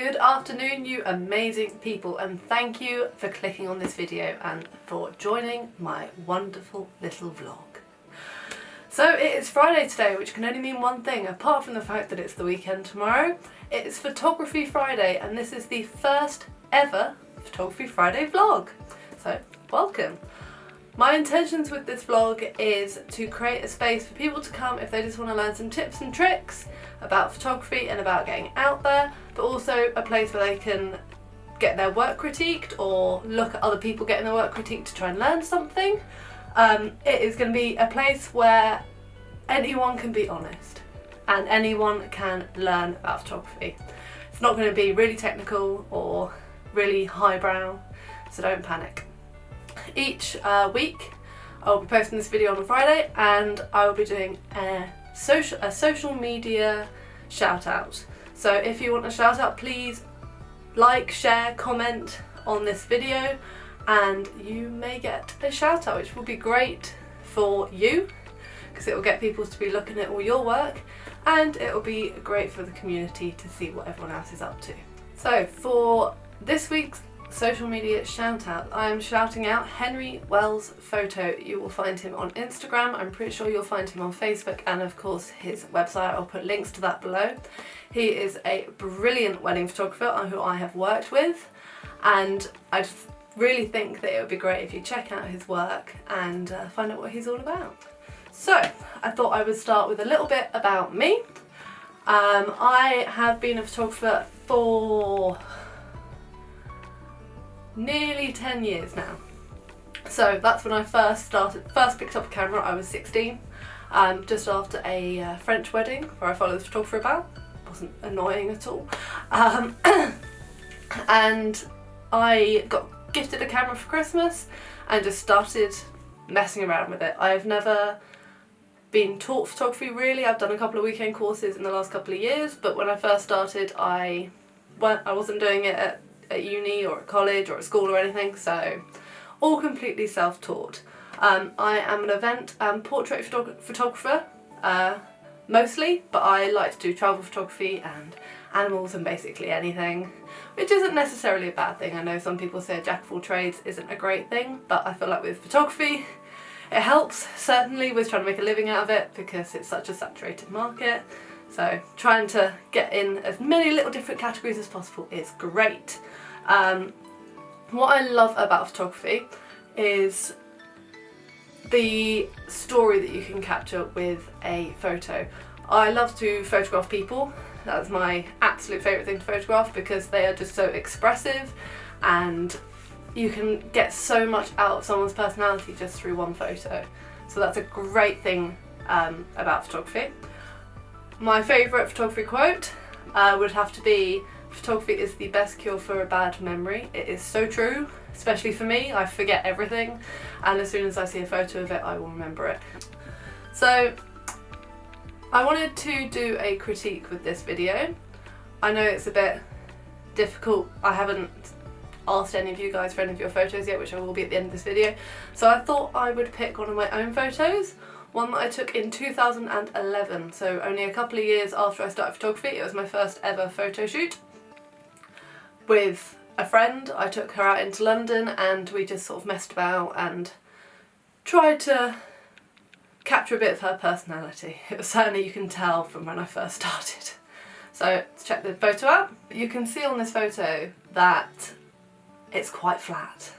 Good afternoon, you amazing people, and thank you for clicking on this video and for joining my wonderful little vlog. So it is Friday today, which can only mean one thing apart from the fact that it's the weekend tomorrow. It is Photography Friday, and this is the first ever Photography Friday vlog. So welcome. My intentions with this vlog is to create a space for people to come if they just want to learn some tips and tricks about photography and about getting out there, but also a place where they can get their work critiqued or look at other people getting their work critiqued to try and learn something. It is going to be a place where anyone can be honest and anyone can learn about photography. It's not going to be really technical or really highbrow, so don't panic. Each week I will be posting this video on a Friday, and I will be doing a social media shout out. So if you want a shout out, please like, share, comment on this video and you may get a shout out, which will be great for you because it will get people to be looking at all your work, and it will be great for the community to see what everyone else is up to. So for this week's social media shout out, I am shouting out Henry Wells Photo. You will find him on Instagram. I'm pretty sure you'll find him on Facebook, and of course his website. I'll put links to that below. He is a brilliant wedding photographer who I have worked with, and I just really think that it would be great if you check out his work and find out what he's all about. So I thought I would start with a little bit about me. I have been a photographer for nearly 10 years now. So that's when I first picked up a camera. I was 16, just after a French wedding where I followed the photographer about. It wasn't annoying at all. And I got gifted a camera for Christmas and just started messing around with it. I've never been taught photography really. I've done a couple of weekend courses in the last couple of years, but when I first started I wasn't doing it at uni or at college or at school or anything, so all completely self-taught. I am an event and portrait photographer mostly, but I like to do travel photography and animals and basically anything, which isn't necessarily a bad thing. I know some people say a jack of all trades isn't a great thing, but I feel like with photography it helps, certainly with trying to make a living out of it because it's such a saturated market. So trying to get in as many little different categories as possible is great. What I love about photography is the story that you can capture with a photo. I love to photograph people. That's my absolute favourite thing to photograph because they are just so expressive, and you can get so much out of someone's personality just through one photo. So that's a great thing about photography. My favourite photography quote would have to be, "Photography is the best cure for a bad memory." It is so true, especially for me. I forget everything, and as soon as I see a photo of it I will remember it. So I wanted to do a critique with this video. I know it's a bit difficult. I haven't asked any of you guys for any of your photos yet, which I will be at the end of this video. So I thought I would pick one of my own photos. One that I took in 2011, so only a couple of years after I started photography. It was my first ever photo shoot with a friend. I took her out into London and we just sort of messed about and tried to capture a bit of her personality. It was certainly, you can tell from when I first started. So let's check the photo out. You can see on this photo that it's quite flat.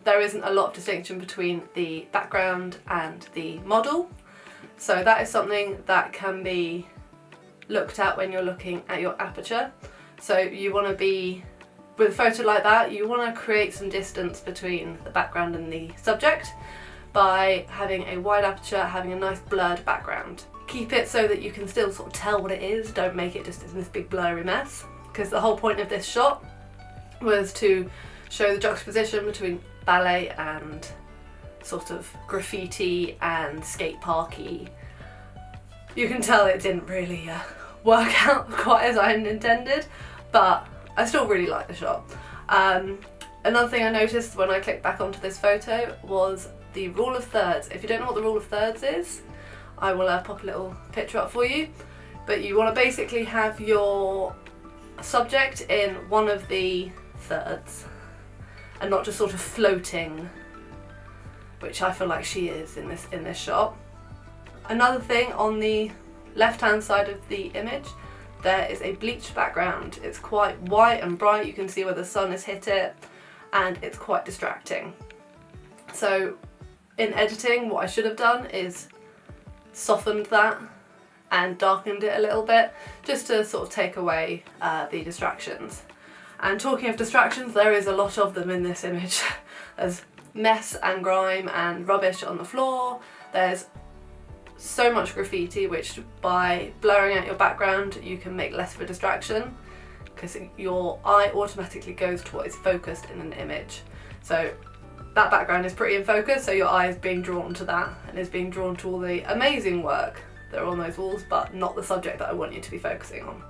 There isn't a lot of distinction between the background and the model, so that is something that can be looked at when you're looking at your aperture. So you want to be, with a photo like that, you want to create some distance between the background and the subject by having a wide aperture, having a nice blurred background. Keep it so that you can still sort of tell what it is, don't make it just this big blurry mess, because the whole point of this shot was to show the juxtaposition between ballet and sort of graffiti and skate parky. You can tell it didn't really work out quite as I intended, but I still really like the shot. Another thing I noticed when I clicked back onto this photo was the rule of thirds. If you don't know what the rule of thirds is, I will pop a little picture up for you, but you want to basically have your subject in one of the thirds and not just sort of floating, which I feel like she is in this shot. Another thing, on the left hand side of the image there is a bleached background. It's quite white and bright, you can see where the sun has hit it, and it's quite distracting. So in editing, what I should have done is softened that and darkened it a little bit, just to sort of take away the distractions. And talking of distractions, there is a lot of them in this image. There's mess and grime and rubbish on the floor. There's so much graffiti, which by blurring out your background you can make less of a distraction, because your eye automatically goes to what is focused in an image. So that background is pretty in focus, so your eye is being drawn to that and is being drawn to all the amazing work that are on those walls, but not the subject that I want you to be focusing on.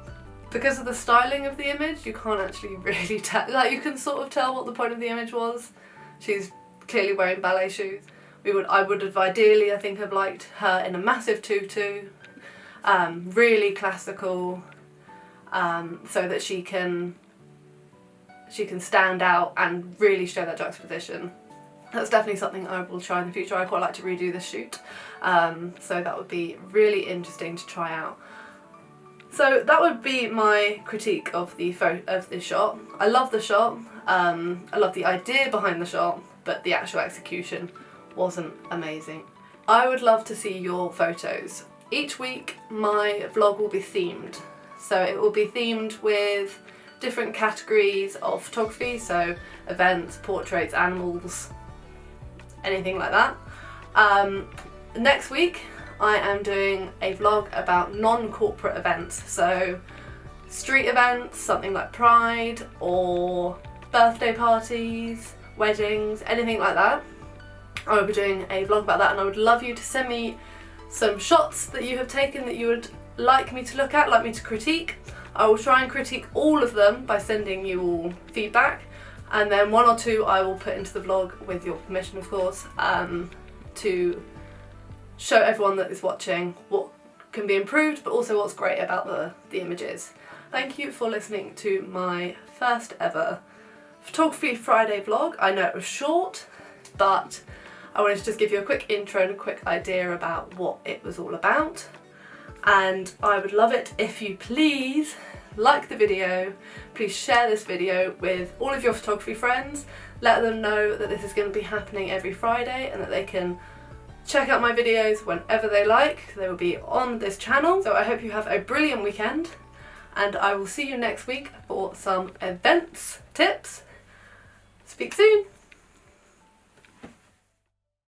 Because of the styling of the image, you can't actually really tell, like, you can sort of tell what the point of the image was. She's clearly wearing ballet shoes. I would have ideally, I think, have liked her in a massive tutu, really classical, so that she can stand out and really show that juxtaposition. That's definitely something I will try in the future. I quite like to redo the shoot, so that would be really interesting to try out. So that would be my critique of the shot. I love the shot, I love the idea behind the shot, but the actual execution wasn't amazing. I would love to see your photos. Each week my vlog will be themed. So it will be themed with different categories of photography, so events, portraits, animals, anything like that. Next week I am doing a vlog about non-corporate events, so street events, something like Pride or birthday parties, weddings, anything like that. I will be doing a vlog about that, and I would love you to send me some shots that you have taken that you would like me to look at, like me to critique. I will try and critique all of them by sending you all feedback, and then one or two I will put into the vlog, with your permission of course, to show everyone that is watching what can be improved, but also what's great about the images. Thank you for listening to my first ever Photography Friday vlog. I know it was short, but I wanted to just give you a quick intro and a quick idea about what it was all about. And I would love it if you please like the video, please share this video with all of your photography friends, let them know that this is going to be happening every Friday and that they can check out my videos whenever they like. They will be on this channel. So I hope you have a brilliant weekend, and I will see you next week for some events tips. Speak soon!